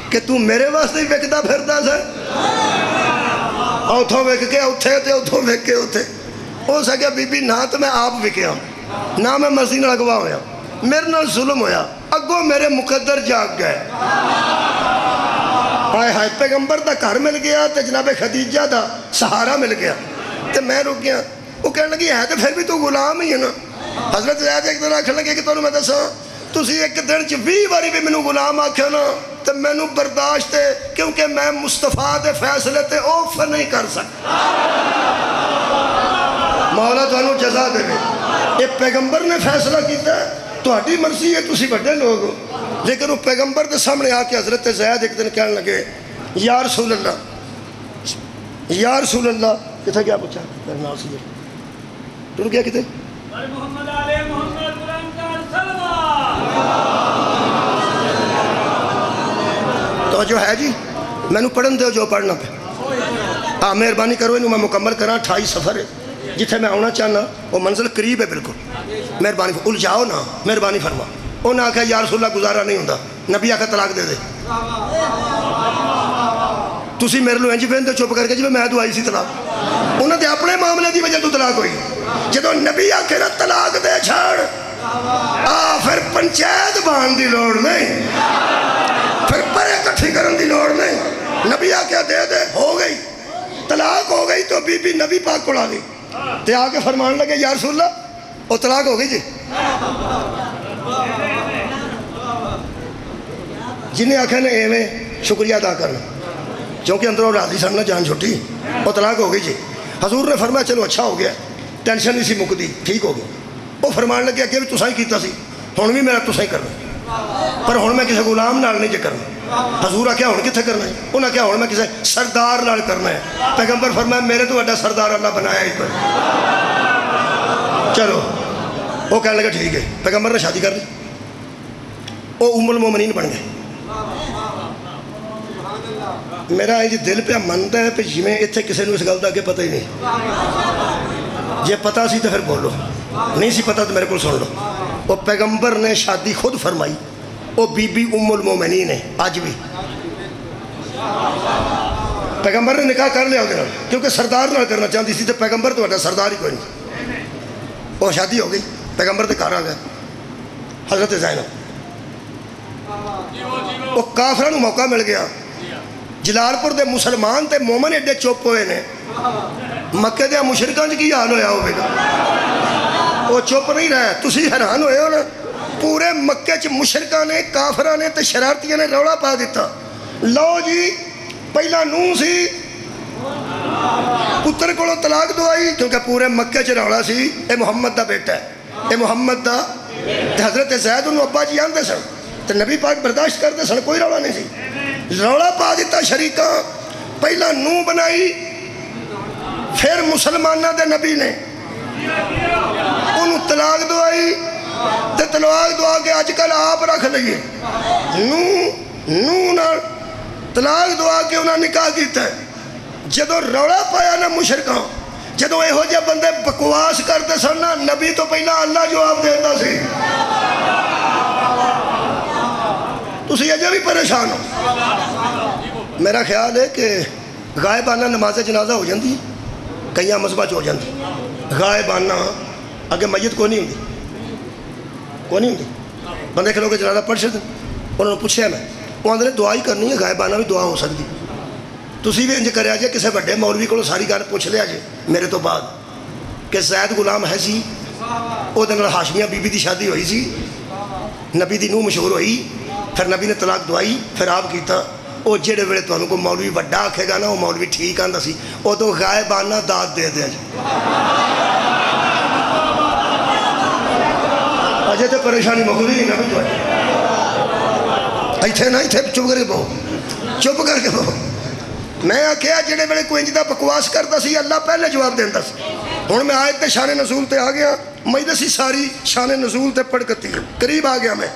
کہ تو میرے واسطے ہی وکدا پھردا سا اتھوں وک کے اتھے تے اتھوں وک کے اتھے. ہو سکیا بی بی نہ تو میں آپ وکیا نہ میں مرضی نال اغوا ہویا میرے نال ظلم ہویا اگوں میرے مقدر جاگ گئے. ہائے ہائے پیغمبر دا گھر مل گیا تے جناب خدیجہ دا سہارا مل گیا تے میں رک گیا. وہ کہنے لگی ہے تو پھر بھی تو غلام ہی ہے نا. حضرت زید ایک دن آکھن لگے کہ تمہیں میں دساں تسی ایک دن چ 20 باری بھی مینوں غلام آکھیا نا تے مینوں برداشت ہے کیونکہ میں مصطفیٰ دے فیصلے تے اوف نہیں کر سکتا. مولا تانوں جزا دے. یہ پیغمبر نے فیصلہ کیتا ہے تہاڈی مرضی ہے تسی بڑے لوگ ہو لیکن وہ پیغمبر دے سامنے آ کے حضرت زید ایک دن کہنے لگے یا رسول اللہ کتھے کیا پوچھا میرے نام سے ٹر گیا کتنے محمد علیہ محمد قرآن کا تو جو ہے جی میں نے پڑھن دے جو پڑھنا پہ ہاں مہربانی کرو انہوں میں مکمل کرا 28 سفر ہے جتھے میں آنا چاہنا وہ منزل قریب ہے بالکل. مہربانی الجھاؤ نا مہربانی فرما. انہوں نے آکھا یا رسول اللہ گزارا نہیں ہوتا نبی آخر طلاق دے دے. تسی میرے لو انج پہن دے چپ کر کے جی میں دعائی سی طلاق. انہوں نے اپنے معاملے دی وجہ تو طلاق ہوئی. جدو نبی آخر نا طلاق دے چھاڑ پھر پنچایت بان دی لوڑ نہیں, پھر پرے کٹھی کرن دی لوڑ نہیں. نبی آخر دے دے ہو گئی طلاق ہو گئی. تو بی بی نبی پاک کو آ گئی تے آ کے فرمان لگے یا رسول اللہ وہ طلاق ہو گئی جی. جنہیں آخر نے ایویں شکریہ ادا کرنا کیونکہ اندروں راضی سن نہ جان چھٹی وہ طلاق ہو گئی جی. حضور نے فرمایا چلو اچھا ہو گیا, ٹینشن نہیں سی مکتی, ٹھیک ہو گیا. وہ فرمان لگے کہ تساں ہی کیتا سی, ہن بھی میرا تساں ہی کرنا, پر ہن میں کسی غلام نال نہیں جے کرنا. حضور آخیا ہن کتنے کرنا ہے؟ انہوں نے کہا ہن میں کسی سردار نال کرنا ہے. پیغمبر فرمایا میرے تو بڑا سردار اللہ بنایا ہی کوئی. چلو وہ کہنے لگا ٹھیک ہے. پیغمبر نے شادی کر لی, وہ ام المومنین بن گئے. میرا یہ دل پہ منتا ہے پہ جویں اتنے کسی نے اس گل کا اگے پتہ ہی نہیں. جے پتہ سی تو پھر بولو, نہیں سی پتہ تو میرے کو سن لو. وہ پیغمبر نے شادی خود فرمائی, وہ بی بی ام المومنین ہے آج بھی. پیغمبر نے نکاح کر لیا ہوگا کیونکہ سردار نہ کرنا چاہتی سی, تو پیغمبر تو سردار ہی کوئی نہیں. وہ شادی ہو گئی, پیغمبر کے گھر آ گیا حضرت زینب. وہ کافروں موقع مل گیا. جلال پور دے مسلمان تے مومن ایڈے چپ ہوئے نے, مکے دے مشرکاں کی حال ہویا ہوئے گا, وہ چپ نہیں رہے. تسی حیران ہوئے ہو نا, پورے مکے چ مشرکاں نے کافراں نے تے شرارتیاں نے رولا پا دیتا. لو جی پہلا نوح سی, پتر کو طلاق دوائی کیونکہ پورے مکے چ رولا سی اے محمد دا بیٹا ہے, اے محمد دا. حضرت زید انہوں ابا جی آندے سن تے نبی پاک برداشت کرتے سن, کوئی رولا نہیں سی. رولا پا دیتا شریکاں. پہلا نوح بنائی, پھر مسلمانہ دے نبی نے انہوں طلاق دوائی تے طلاق دعا کے آج کل آپ رکھ لئیے. نوح نہ طلاق دعا کے انہوں نے نکاح کیتا ہے. جدو رولا پایا نا مشرکاں, جدو اے ہو جا بندے بکواس کرتے سن نا, نبی تو پہلا اللہ جواب دیتا سی. تسی اجے بھی پریشان ہو. میرا خیال ہے کہ غائبانہ نماز جنازہ ہو جاندی, کئیاں مذہبہ ہو جاندی. غائبانہ اگے میت کو نہیں ہوندی, کو نہیں ہوندی. بندے کھلو کے جنازہ پڑھ سکتے. انہوں نے پوچھا میں, وہ اندر دعا ہی کرنی ہے, غائبانہ بھی دعا ہو سکتی. تسی بھی انج کریا جے کسے بڑے مولوی کو ساری گل پوچھ لیا جے میرے تو بعد کہ زید غلام ہے سی, وہ دن ہاشمیہ بی بی دی شادی ہوئی سی, نبی دی نوح مشہور ہوئی, پھر نبی نے طلاق دوائی, پھر آپ کیتا. وہ جڑے ویلے تانوں کو مولوی وڈا آکھے گا نا, وہ مولوی ٹھیک آندا سی, وہ تو غائبانہ داد دے دیا جی. اجے تے پریشانی مکدی نہیں نبی تو ایتھے نہ ایتھے چپ کر کے بہو, چپ کر کے بہو. میں آکھیا جڑے ویلے کوئی انج دا بکواس کرتا سی اللہ پہلے جواب دیندا سی. ہن میں آیت تے شان نزول تے آ گیا, مجلس سی ساری شان نزول تے پڑھ کتی قریب آ گیا میں.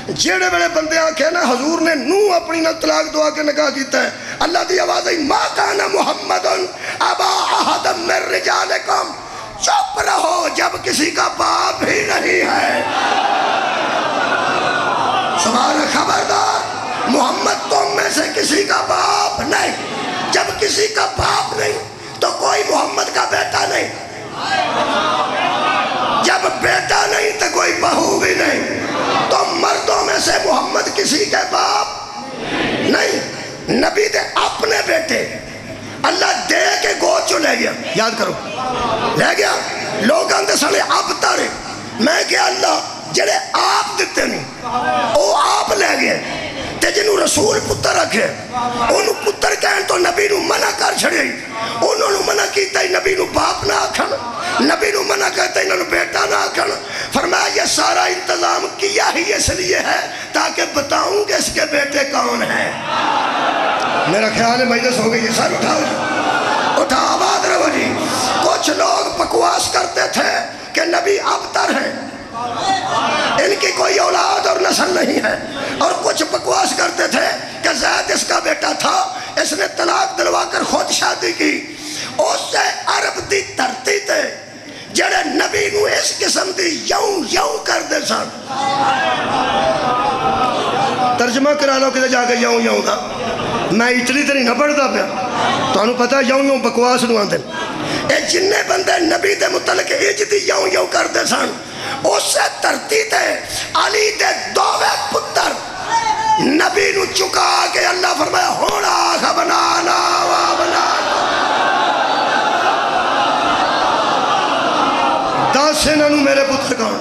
جیڑے بڑے بندے آکھے نا حضور نے نوح اپنی نہ طلاق دعا کے نکاح کیتا ہے, اللہ دی آواز ہے ما کان محمد ابا احد من رجالکم, چپ رہو جب کسی کا باپ ہی نہیں ہے. سبحان, خبردار محمد تم میں سے کسی کا باپ نہیں. جب کسی کا باپ نہیں تو کوئی محمد کا بیٹا نہیں. جب بیٹا نہیں تو کوئی بہو بھی نہیں. تو مردوں میں سے محمد کسی کے باپ نہیں. نبی دے اپنے بیٹے اللہ دے کے گود چو لے گیا, یاد کرو لے گیا. لوگ آندے سنے اب تارے, میں کیا اللہ جڑے آپ دیتے نہیں وہ آپ لے گئے. تے جنہوں رسول پتر رکھے انہوں پتر کہن تو نبی نو منع کر چھڑے, انہوں نے منع کیتا ہی نبی نو باپ نہ آکھن, نبی نو منع کہتا ہی انہوں نے بیٹا نہ آکھن. فرمایا یہ سارا انتظام کیا ہی اس لیے ہے تاکہ بتاؤں کہ اس کے بیٹے کون ہیں. میرا خیال ہے مجلس ہو گئی, سر اٹھاؤ جی, اٹھا آباد رہو جی. کچھ لوگ بکواس کرتے تھے کہ نبی ابتر ہیں, ان کی کوئی اولاد اور نسل نہیں ہے, اور کچھ بکواس کرتے تھے کہ زید اس کا بیٹا تھا, اس نے طلاق دلوا کر خود شادی کی. اس سے عرب دی ترتی تے جڑے نبی نو اس قسم دی یوں یوں کر دے سن. ترجمہ کرا لو کہ جا کے یوں یوں دا میں اٹلی تے نہیں نہ پڑھتا پیا تانوں پتہ یوں یوں بکواس نو آندے اے جننے بندے نبی دے متعلق اجتی یوں یوں کردے سن اس دھرتی تے علی دے دوویں پتر نبی نو چکا کے اللہ فرمایا ہونا خبنانا وابنانا دس انہوں میرے پتر کون